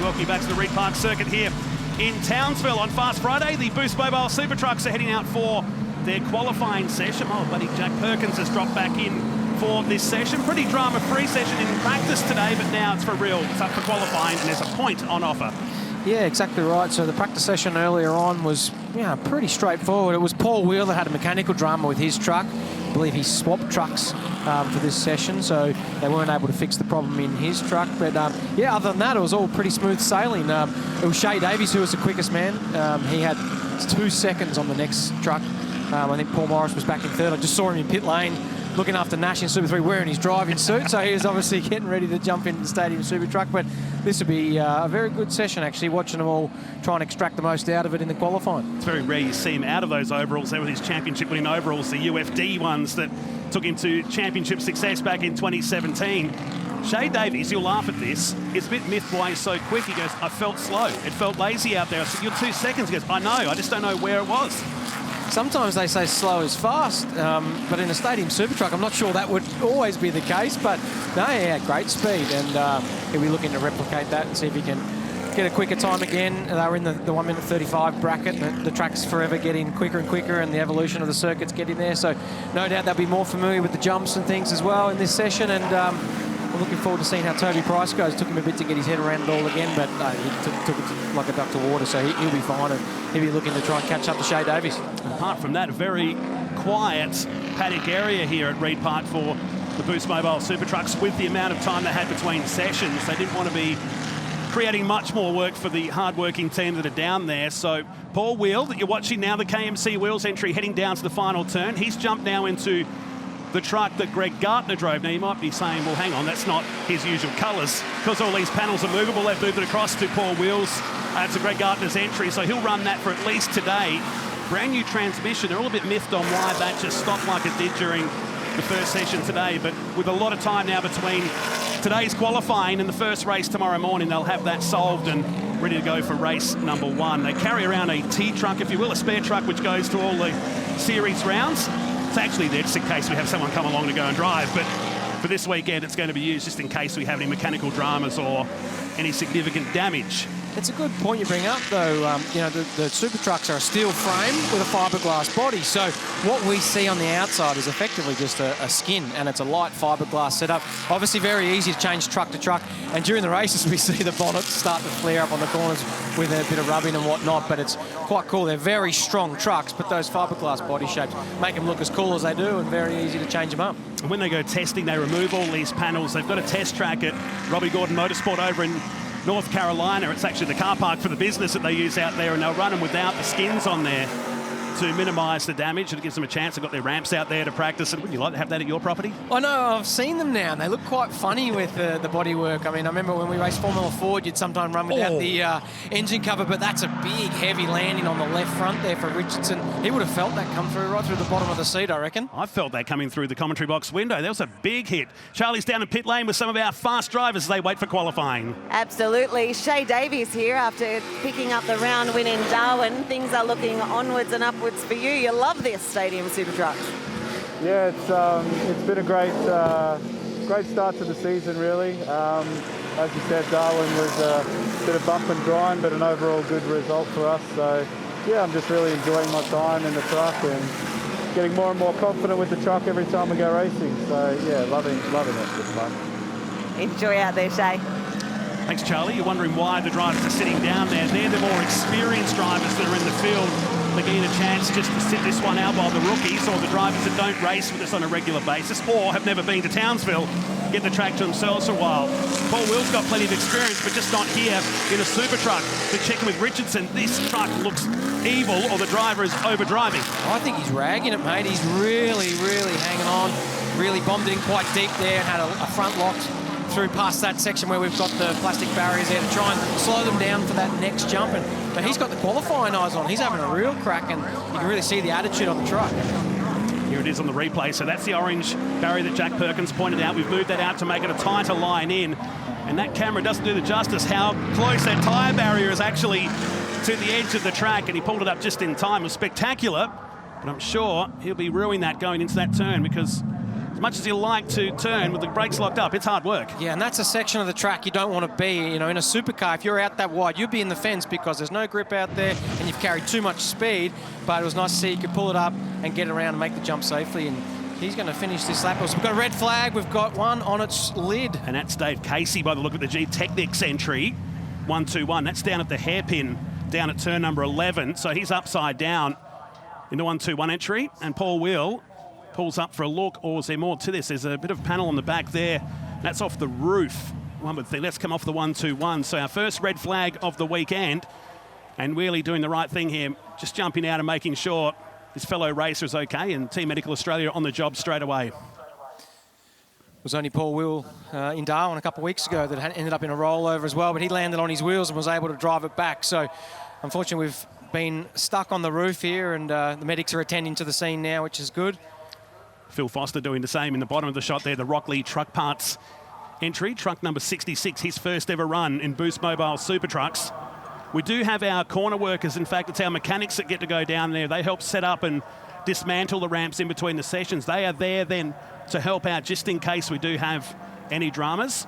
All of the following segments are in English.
welcome you back to the Reed Park Circuit here in Townsville on Fast Friday. The Boost Mobile Super Trucks are heading out for their qualifying session. Oh, buddy, Jack Perkins has dropped back in for this session. Pretty drama-free session in practice today, but now it's for real. It's up for qualifying, and there's a point on offer. Yeah, exactly right. So the practice session earlier on was pretty straightforward. It was Paul Wheel that had a mechanical drama with his truck. I believe he swapped trucks for this session, so they weren't able to fix the problem in his truck. But yeah, other than that, it was all pretty smooth sailing. It was Shay Davies who was the quickest man. He had 2 seconds on the next truck. I think Paul Morris was back in third. I just saw him in pit lane looking after Nash in Super 3 wearing his driving suit, so he was obviously getting ready to jump into the Stadium Super Truck. But this will be a very good session, actually, watching them all try and extract the most out of it in the qualifying. It's very rare you see him out of those overalls. They were his championship-winning overalls, the UFD ones that took him to championship success back in 2017. Shay Davies, you'll laugh at this, is a bit miffed why he's so quick. He goes, I felt slow. It felt lazy out there. I said, you're 2 seconds. He goes, I know, I just don't know where it was. Sometimes they say slow is fast, but in a Stadium Super Truck, I'm not sure that would always be the case. But no, yeah, great speed, and he'll be looking to replicate that and see if he can get a quicker time again. They were in the 1 minute 35 bracket. The track's forever getting quicker and quicker, and the evolution of the circuit's getting there. So no doubt they'll be more familiar with the jumps and things as well in this session. And we're looking forward to seeing how Toby Price goes. Took him a bit to get his head around it all again, but he took it like a duck to water, so he'll be fine, and he'll be looking to try and catch up to Shay Davies. Apart from that, a very quiet paddock area here at Reed Park for the Boost Mobile Super Trucks. With the amount of time they had between sessions, they didn't want to be creating much more work for the hard-working team that are down there. So Paul Wheel, that you're watching now, the KMC Wheels entry heading down to the final turn. He's jumped now into the truck that Greg Gartner drove. Now, you might be saying, well, hang on, that's not his usual colours. Because all these panels are movable, they've moved it across to Paul Wheels. To Greg Gartner's entry, so he'll run that for at least today. Brand new transmission. They're all a bit miffed on why that just stopped like it did during the first session today, but with a lot of time now between today's qualifying and the first race tomorrow morning, they'll have that solved and ready to go for race number 1. They carry around a T truck, if you will, a spare truck which goes to all the series rounds. It's actually there just in case we have someone come along to go and drive, but for this weekend it's going to be used just in case we have any mechanical dramas or any significant damage. It's a good point you bring up, though. The Super Trucks are a steel frame with a fiberglass body. So what we see on the outside is effectively just a skin, and it's a light fiberglass setup. Obviously very easy to change truck to truck. And during the races, we see the bonnets start to flare up on the corners with a bit of rubbing and whatnot. But it's quite cool. They're very strong trucks, but those fiberglass body shapes make them look as cool as they do and very easy to change them up. And when they go testing, they remove all these panels. They've got a test track at Robbie Gordon Motorsport over in North Carolina. It's actually the car park for the business that they use out there, and they'll run them without the skins on there to minimise the damage. It gives them a chance. They've got their ramps out there to practice. And wouldn't you like to have that at your property? I know, I've seen them now, and they look quite funny with the bodywork. I mean, I remember when we raced Formula Ford, you'd sometimes run without the engine cover, but that's a big, heavy landing on the left front there for Richardson. He would have felt that come through right through the bottom of the seat, I reckon. I felt that coming through the commentary box window. That was a big hit. Charlie's down in pit lane with some of our fast drivers as they wait for qualifying. Absolutely. Shay Davies here after picking up the round win in Darwin. Things are looking onwards and upwards for you. You love this Stadium Super Trucks. Yeah, it's been a great start to the season, really. As you said, Darwin was a bit of bump and grind, but an overall good result for us. So yeah, I'm just really enjoying my time in the truck and getting more and more confident with the truck every time we go racing. So yeah, loving it. It's fun. Enjoy out there, Shay. Thanks, Charlie. You're wondering why the drivers are sitting down there. They're the more experienced drivers that are in the field. They're getting a chance just to sit this one out while the rookies or the drivers that don't race with us on a regular basis or have never been to Townsville get the track to themselves for a while. Paul Will's got plenty of experience, but just not here in a super truck. They're checking with Richardson. This truck looks evil, or the driver is over-driving. I think he's ragging it, mate. He's really, really hanging on. Really bombed in quite deep there and had a front locked through past that section where we've got the plastic barriers there to try and slow them down for that next jump. But he's got the qualifying eyes on. He's having a real crack, and you can really see the attitude on the truck. Here it is on the replay. So that's the orange barrier that Jack Perkins pointed out. We've moved that out to make it a tighter line in. And that camera doesn't do the justice how close that tyre barrier is actually to the edge of the track. And he pulled it up just in time. It was spectacular. But I'm sure he'll be ruining that going into that turn, because as much as you like to turn with the brakes locked up, it's hard work. Yeah, and that's a section of the track you don't want to be. You know, in a supercar, if you're out that wide, you'll be in the fence because there's no grip out there and you've carried too much speed. But it was nice to see you could pull it up and get around and make the jump safely. And he's going to finish this lap. So we've got a red flag. We've got one on its lid. And that's Dave Casey by the look of the G-Technics entry. 1-2-1. That's down at the hairpin, down at turn number 11. So he's upside down in the 1-2-1 entry. And Paul Wheel pulls up for a look, or is there more to this? There's a bit of panel on the back there. That's off the roof. One would think, let's come off the 1-2-1. So our first red flag of the weekend. And Wheelie doing the right thing here, just jumping out and making sure his fellow racer is okay, and Team Medical Australia on the job straight away. It was only Paul Wheel in Darwin a couple of weeks ago that ended up in a rollover as well, but he landed on his wheels and was able to drive it back. So unfortunately, we've been stuck on the roof here, and the medics are attending to the scene now, which is good. Phil Foster doing the same in the bottom of the shot there, the Rockley Truck Parts entry, truck number 66, his first ever run in Boost Mobile Super Trucks. We do have our corner workers, in fact, it's our mechanics that get to go down there. They help set up and dismantle the ramps in between the sessions. They are there then to help out just in case we do have any dramas.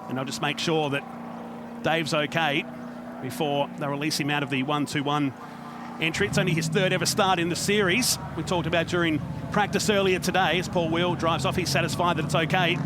And I'll just make sure that Dave's okay before they release him out of the 1-2-1 entry. It's only his third ever start in the series. We talked about during practice earlier today as Paul Wheel drives off. He's satisfied that it's okay.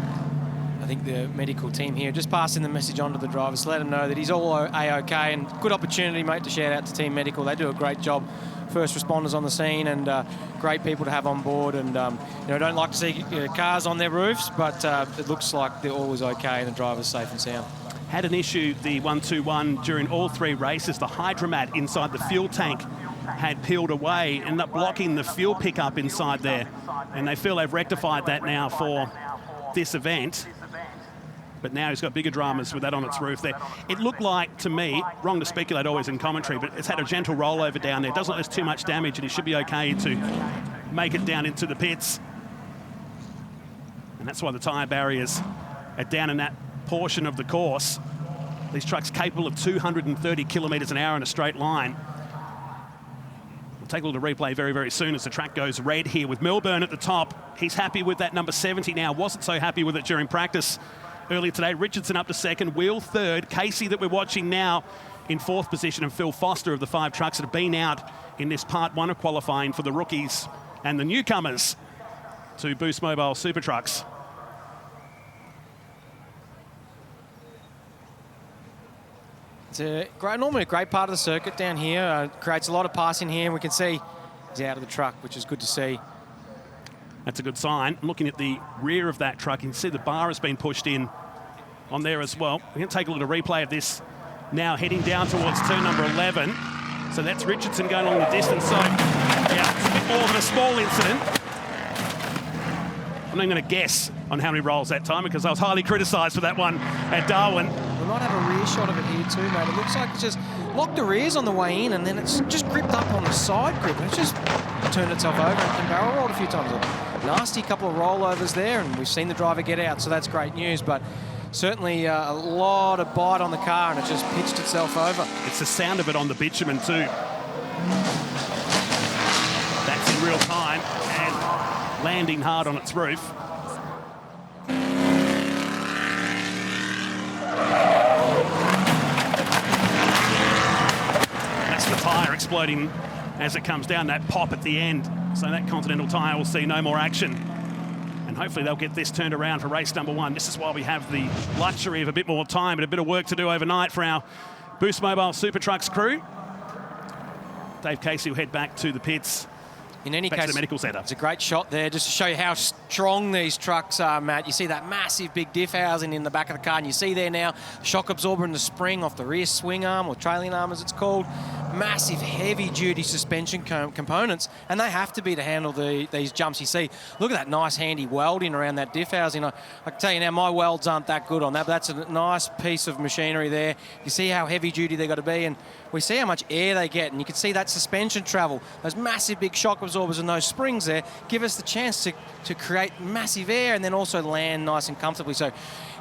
I think the medical team here just passing the message on to the drivers to let him know that he's all A-OK, and good opportunity, mate, to shout out to Team Medical. They do a great job. First responders on the scene, and great people to have on board. And you know, don't like to see cars on their roofs, but it looks like they're always okay and the driver's safe and sound. Had an issue, the 1-2-1, during all three races. The hydromat inside the fuel tank had peeled away, ended up blocking the fuel pickup inside there. And they feel they've rectified that now for this event. But now he's got bigger dramas with that on its roof there. It looked like, to me, wrong to speculate always in commentary, but it's had a gentle rollover down there. It doesn't look like there's too much damage, and he should be okay to make it down into the pits. And that's why the tyre barriers are down in that portion of the course. These trucks capable of 230 kilometres an hour in a straight line. We'll take a look at the replay very, very soon as the track goes red here with Milburn at the top. He's happy with that number 70 now. Wasn't so happy with it during practice earlier today. Richardson up to second, Wheel third. Casey that we're watching now in fourth position, and Phil Foster of the 5 trucks that have been out in this part 1 of qualifying for the rookies and the newcomers to Boost Mobile Super Trucks. It's normally a great part of the circuit down here. Creates a lot of passing here. We can see he's out of the truck, which is good to see. That's a good sign. Looking at the rear of that truck, you can see the bar has been pushed in on there as well. We're going to take a look at a replay of this now, heading down towards turn number 11. So that's Richardson going along the distance. So, yeah, it's a bit more than a small incident. I'm not going to guess on how many rolls that time because I was highly criticised for that one at Darwin. We might have a rear shot of it here too, mate. It looks like it's just locked the rears on the way in, and then it's just gripped up on the side grip. It's just turned itself over and barrel rolled a few times. A nasty couple of rollovers there, and we've seen the driver get out, so that's great news. But certainly a lot of bite on the car, and it just pitched itself over. It's the sound of it on the bitumen too. That's in real time and landing hard on its roof. That's the tyre exploding as it comes down, that pop at the end. So that Continental tyre will see no more action. And hopefully they'll get this turned around for race number 1. This is why we have the luxury of a bit more time and a bit of work to do overnight for our Boost Mobile Super Trucks crew. Dave Casey will head back to the pits. In any back case, to the medical centre. It's a great shot there just to show you how strong these trucks are, Matt. You see that massive big diff housing in the back of the car, and you see there now the shock absorber in the spring off the rear swing arm, or trailing arm as it's called. Massive heavy-duty suspension components, and they have to be to handle these jumps. You see, look at that nice handy welding around that diff housing. I can tell you now, my welds aren't that good on that, but that's a nice piece of machinery there. You see how heavy-duty they've got to be, and we see how much air they get, and you can see that suspension travel. Those massive big shock absorbers and those springs there give us the chance to create massive air and then also land nice and comfortably. So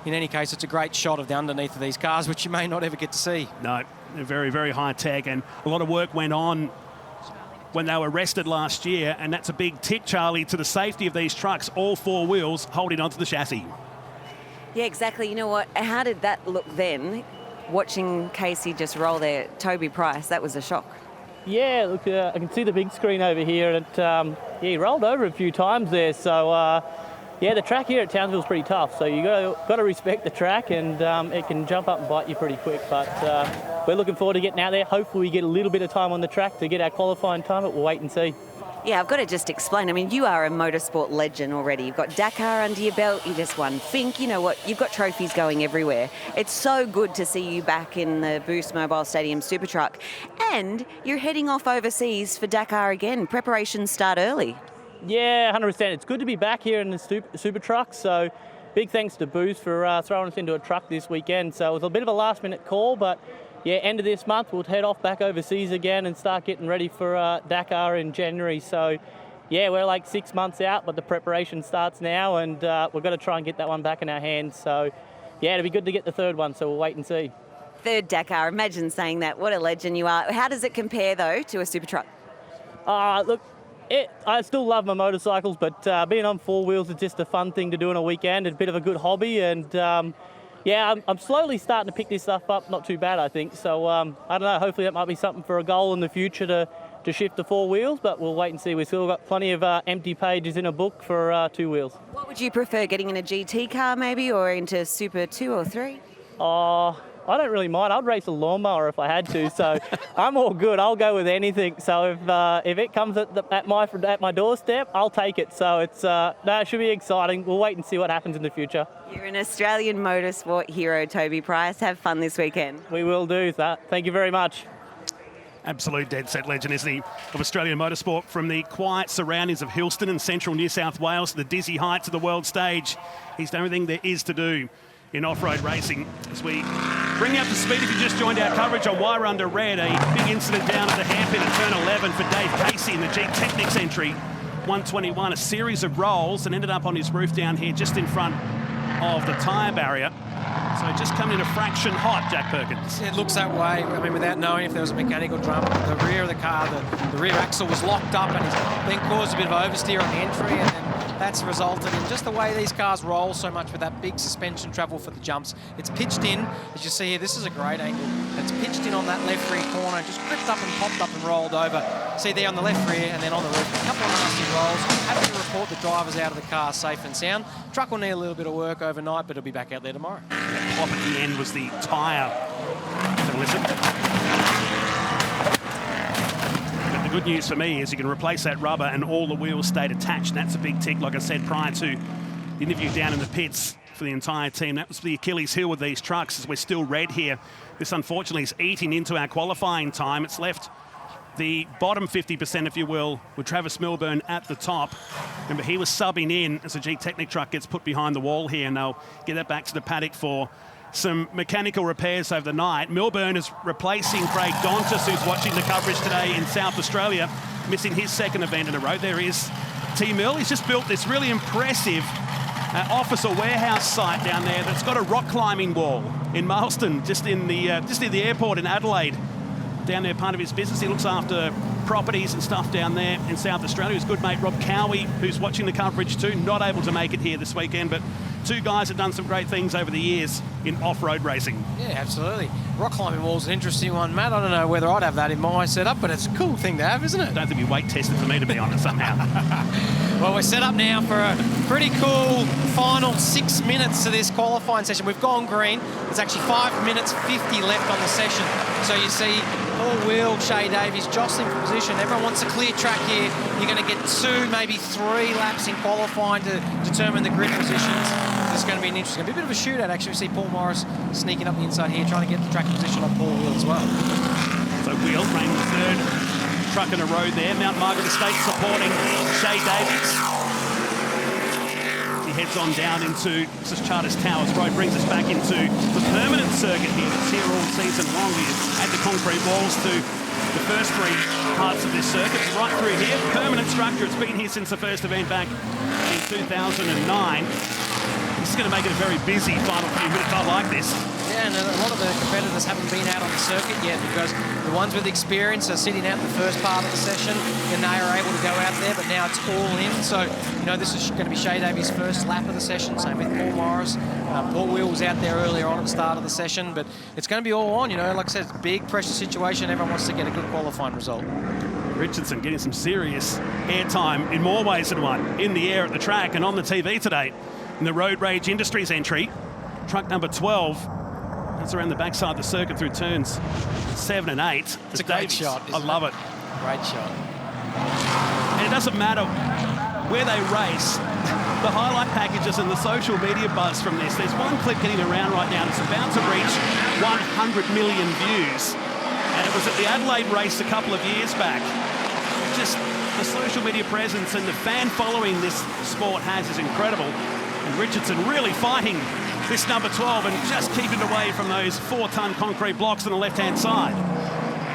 in any case, it's a great shot of the underneath of these cars, which you may not ever get to see. No, they're very, very high tech, and a lot of work went on when they were rested last year, and that's a big tick, Charlie, to the safety of these trucks, all four wheels holding onto the chassis. Yeah, exactly. You know what? How did that look then? Watching Casey just roll there, Toby Price, that was a shock. Yeah, look, I can see the big screen over here, and yeah, he rolled over a few times there. So yeah, the track here at Townsville is pretty tough. So you got to respect the track, and it can jump up and bite you pretty quick. But we're looking forward to getting out there. Hopefully, we get a little bit of time on the track to get our qualifying time, but we'll wait and see. Yeah, I've got to just explain. I mean, you are a motorsport legend already. You've got Dakar under your belt. You just won Fink. You know what? You've got trophies going everywhere. It's so good to see you back in the Boost Mobile Stadium Super Truck. And you're heading off overseas for Dakar again. Preparations start early. Yeah, 100%. It's good to be back here in the Super Truck. So big thanks to Boost for throwing us into a truck this weekend. So it was a bit of a last-minute call, but yeah, end of this month, we'll head off back overseas again and start getting ready for Dakar in January. So, yeah, we're like 6 months out, but the preparation starts now, and we've got to try and get that one back in our hands. So, yeah, it'll be good to get the third one, so we'll wait and see. Third Dakar, imagine saying that. What a legend you are. How does it compare, though, to a Super Truck? Look, I still love my motorcycles, but being on four wheels is just a fun thing to do on a weekend. It's a bit of a good hobby, and yeah, I'm slowly starting to pick this stuff up. Not too bad, I think. So, I don't know, hopefully that might be something for a goal in the future to shift to four wheels, but we'll wait and see. We've still got plenty of empty pages in a book for two wheels. What would you prefer, getting in a GT car maybe, or into Super 2 or 3? I don't really mind. I'd race a lawnmower if I had to, so I'm all good. I'll go with anything. So if it comes at my doorstep, I'll take it. So it should be exciting. We'll wait and see what happens in the future. You're an Australian motorsport hero, Toby Price. Have fun this weekend. We will do that. Thank you very much. Absolute dead set legend, isn't he, of Australian motorsport, from the quiet surroundings of Hillston in central New South Wales to the dizzy heights of the world stage. He's done everything there is to do in off-road racing. As we bring you up to speed, if you just joined our coverage on Wire Under Red, a big incident down at the hairpin at turn 11 for Dave Casey in the G-Technics entry, 121, a series of rolls, and ended up on his roof down here just in front of the tyre barrier. So just coming in a fraction hot, Jack Perkins. It looks that way. I mean, without knowing if there was a mechanical drum, the rear of the car, the rear axle was locked up, and it's then caused a bit of oversteer on the entry, and then that's resulted in just the way these cars roll so much with that big suspension travel for the jumps. It's pitched in, as you see here, this is a great angle. It's pitched in on that left rear corner, just gripped up and popped up and rolled over. See there on the left rear and then on the roof, a couple of nasty rolls. Happy to report the drivers out of the car safe and sound. Truck will need a little bit of work overnight, but it'll be back out there tomorrow. That pop at the end was the tyre. So listen. But the good news for me is you can replace that rubber and all the wheels stayed attached. That's a big tick, like I said prior to the interview down in the pits for the entire team. That was the Achilles heel with these trucks, as we're still red here. This unfortunately is eating into our qualifying time. It's left the bottom 50%, if you will, with Travis Milburn at the top. Remember, he was subbing in as the G-Technic truck gets put behind the wall here, and they'll get that back to the paddock for some mechanical repairs over the night. Milburn is replacing Craig Dontis, who's watching the coverage today in South Australia, missing his second event in a row. There is T. Mill. He's just built this really impressive office or warehouse site down there that's got a rock climbing wall in Marston, just near the airport in Adelaide. Down there, part of his business. He looks after properties and stuff down there in South Australia. His good mate Rob Cowie, who's watching the coverage too, not able to make it here this weekend, but two guys have done some great things over the years in off-road racing. Yeah, absolutely. Rock climbing wall's an interesting one, Matt. I don't know whether I'd have that in my setup, but it's a cool thing to have, isn't it? I don't think we weight tested for me, to be honest, somehow. Well, we're set up now for a pretty cool final 6 minutes to this qualifying session. We've gone green. There's actually 5 minutes 50 left on the session. So you see Paul Wheel, Shay Davies jostling for position. Everyone wants a clear track here. You're going to get 2, maybe 3 laps in qualifying to determine the grid positions. This is going to be an interesting, a bit of a shootout actually. We see Paul Morris sneaking up the inside here, trying to get the track position on Paul Wheel as well. So Wheel running the third truck in a row there. Mount Margaret Estate supporting Shay Davies. He heads on down into Charters Towers Road, brings us back into the permanent circuit here. It's here all season long. We add the concrete walls to the first 3 parts of this circuit. Right through here, permanent structure. It's been here since the first event back in 2009. This is going to make it a very busy final few minutes. I like this. Yeah, Yeah, and a lot of the competitors haven't been out on the circuit yet because the ones with experience are sitting out in the first part of the session and they are able to go out there, but now it's all in. So, you know, this is going to be Shea Davies' first lap of the session, same with Paul Morris. Paul Wheel was out there earlier on at the start of the session, but it's going to be all on, you know. Like I said, it's a big pressure situation. Everyone wants to get a good qualifying result. Richardson getting some serious airtime in more ways than one, in the air at the track and on the TV today. In the Road Rage Industries entry, truck number 12, that's around the backside of the circuit through turns 7 and 8. It's a great shot. I love it. Great shot. And it doesn't matter where they race, the highlight packages and the social media buzz from this. There's one clip getting around right now that's about to reach 100 million views. And it was at the Adelaide race a couple of years back. Just the social media presence and the fan following this sport has is incredible. And Richardson really fighting this number 12 and just keeping away from those 4-ton concrete blocks on the left-hand side.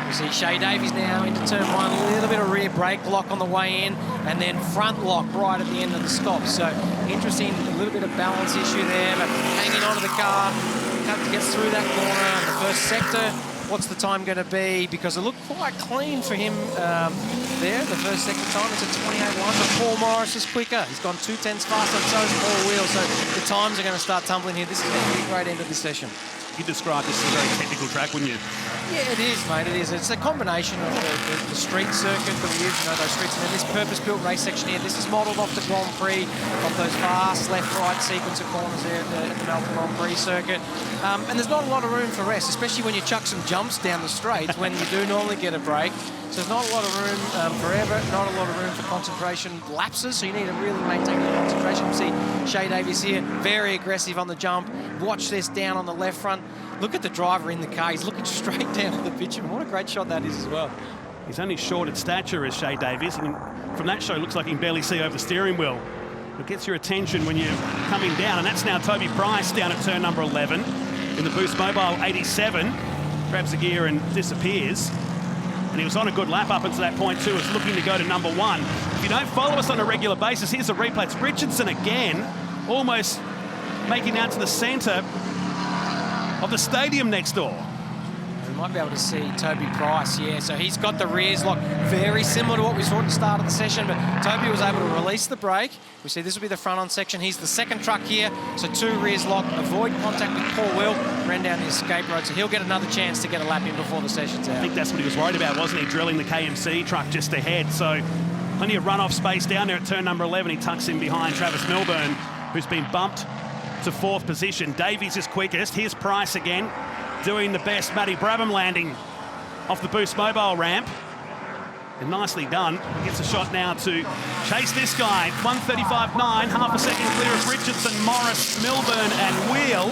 You see Shea Davies now into turn 1, a little bit of rear brake lock on the way in, and then front lock right at the end of the stop. So interesting, a little bit of balance issue there, but hanging onto the car, have to get through that corner in the first sector. What's the time going to be? Because it looked quite clean for him there, the first sector time. It's a 28.1, but Paul Morris is quicker. He's gone 2/10 faster, and so is Paul Wheel. So the times are going to start tumbling here. This is going to be a great end of this session. You described this as a very technical track, wouldn't you? Yeah, it is, mate. It is. It's a combination of the street circuit that we use, you know, those streets, and then this purpose-built race section here. This is modelled off the Grand Prix, of those fast left-right sequence of corners there at the Melbourne Grand Prix circuit. And there's not a lot of room for rest, especially when you chuck some jumps down the straight when you do normally get a break. So there's not a lot of room for error, not a lot of room for concentration lapses, so you need to really maintain your concentration. You see Shea Davies here, very aggressive on the jump. Watch this down on the left front. Look at the driver in the car. He's looking straight down at the bitumen. What a great shot that is as well. He's only short at stature as Shea Davies, and from that shot, it looks like he can barely see over the steering wheel. It gets your attention when you're coming down, and that's now Toby Price down at turn number 11 in the Boost Mobile 87. Grabs the gear and disappears. And he was on a good lap up until that point too. Was looking to go to number 1. If you don't follow us on a regular basis, here's a replay. It's Richardson again, almost making out to the centre of the stadium next door. We might be able to see Toby Price, yeah. So he's got the rears lock, very similar to what we saw at the start of the session, but Toby was able to release the brake. We see this will be the front-on section. He's the second truck here, so 2 rears lock, avoid contact with Paul Will, ran down the escape road, so he'll get another chance to get a lap in before the session's out. I think that's what he was worried about, wasn't he? Drilling the KMC truck just ahead, so plenty of run-off space down there at turn number 11. He tucks in behind Travis Milburn, who's been bumped to 4th position. Davies is quickest. Here's Price again, doing the best Matty Brabham landing off the Boost Mobile ramp. And nicely done. Gets a shot now to chase this guy. 1:35.9, half a second clear of Richardson, Morris, Milburn and Wheel.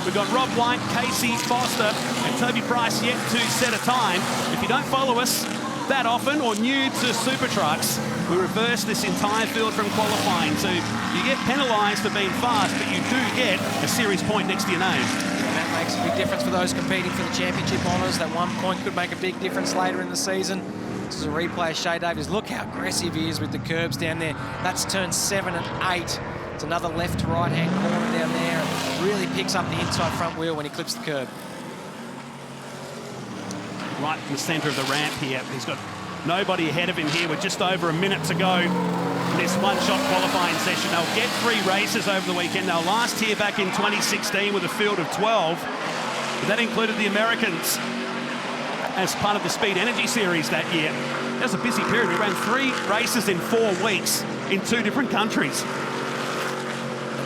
We've got Rob White, Casey Foster and Toby Price yet to set a time. If you don't follow us that often or new to Super Trucks, we reverse this entire field from qualifying. So you get penalised for being fast, but you do get a series point next to your name. And that makes a big difference for those competing for the championship honours. That 1 point could make a big difference later in the season. This is a replay of Shea Davies. Look how aggressive he is with the curbs down there. That's turn 7 and 8. It's another left to right-hand corner down there, and really picks up the inside front wheel when he clips the curb. Right in the centre of the ramp here. He's got nobody ahead of him here with just over a minute to go in this one-shot qualifying session. They'll get 3 races over the weekend. They'll last here back in 2016 with a field of 12. But that included the Americans as part of the Speed Energy Series that year. That was a busy period. We ran 3 races in 4 weeks in 2 different countries.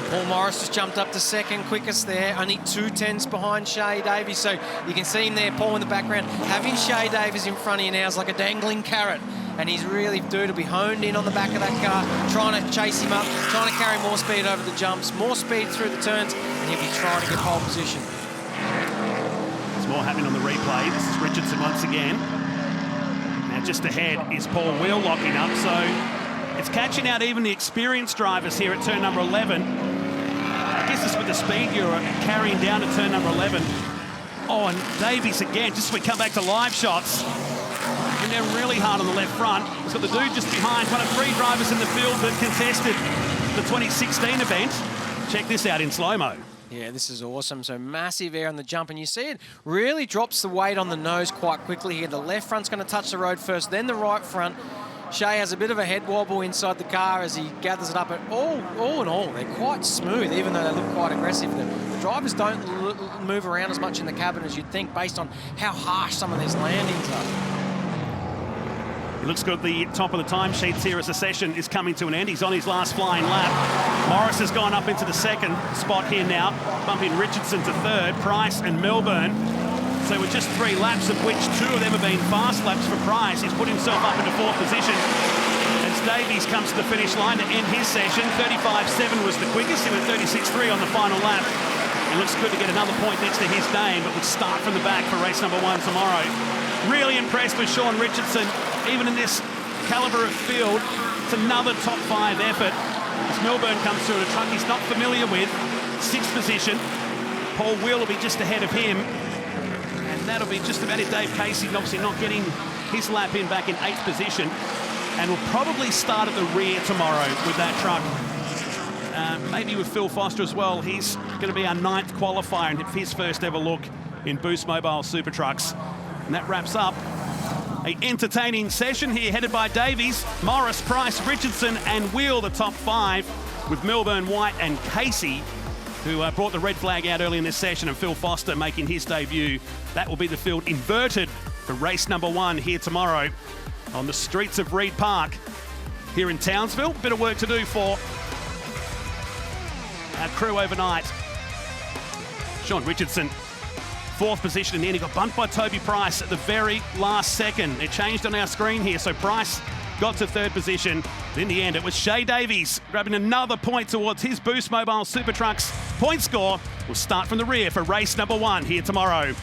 Paul Morris just jumped up to second, quickest there, only 2/10 behind Shea Davies. So you can see him there, Paul in the background. Having Shea Davies in front of you now is like a dangling carrot. And he's really due to be honed in on the back of that car, trying to chase him up, trying to carry more speed over the jumps, more speed through the turns, and he'll be trying to get pole position. There's more happening on the replay. This is Richardson once again. Now just ahead is Paul Wheel locking up, so it's catching out even the experienced drivers here at turn number 11. I guess it's with the speed you're carrying down to turn number 11. Oh, and Davies again, just as we come back to live shots. And they're really hard on the left front. He's got the dude just behind, one of 3 drivers in the field that contested the 2016 event. Check this out in slow-mo. Yeah, this is awesome. So massive air on the jump, and you see it really drops the weight on the nose quite quickly here. The left front's going to touch the road first, then the right front. Shea has a bit of a head wobble inside the car as he gathers it up. But all in all, they're quite smooth, even though they look quite aggressive. The drivers don't move around as much in the cabin as you'd think, based on how harsh some of these landings are. It looks good at the top of the timesheets here as the session is coming to an end. He's on his last flying lap. Morris has gone up into the second spot here now, bumping Richardson to third, Price and Milburn. So with just 3 laps, of which 2 of them have been fast laps for Price, he's put himself up into 4th position. As Davies comes to the finish line to end his session, 35.7 was the quickest. He went 36.3 on the final lap. It looks good to get another point next to his name, but would start from the back for race number 1 tomorrow. Really impressed with Sean Richardson. Even in this calibre of field, it's another top 5 effort. As Milburn comes through a truck he's not familiar with, 6th position. Paul Wheel will be just ahead of him. And that'll be just about it. Dave Casey obviously not getting his lap in back in 8th position. And will probably start at the rear tomorrow with that truck. Maybe with Phil Foster as well. He's going to be our 9th qualifier and his first ever look in Boost Mobile Super Trucks. And that wraps up an entertaining session here, headed by Davies, Morris, Price, Richardson and Wheel, the top 5, with Milburn, White and Casey, who brought the red flag out early in this session, and Phil Foster making his debut. That will be the field inverted for race number 1 here tomorrow on the streets of Reid Park here in Townsville. Bit of work to do for our crew overnight. Sean Richardson, 4th position in the end. He got bumped by Toby Price at the very last second. It changed on our screen here, so Price got to 3rd position. In the end, it was Shea Davies grabbing another point towards his Boost Mobile Super Trucks point score. Will start from the rear for race number 1 here tomorrow.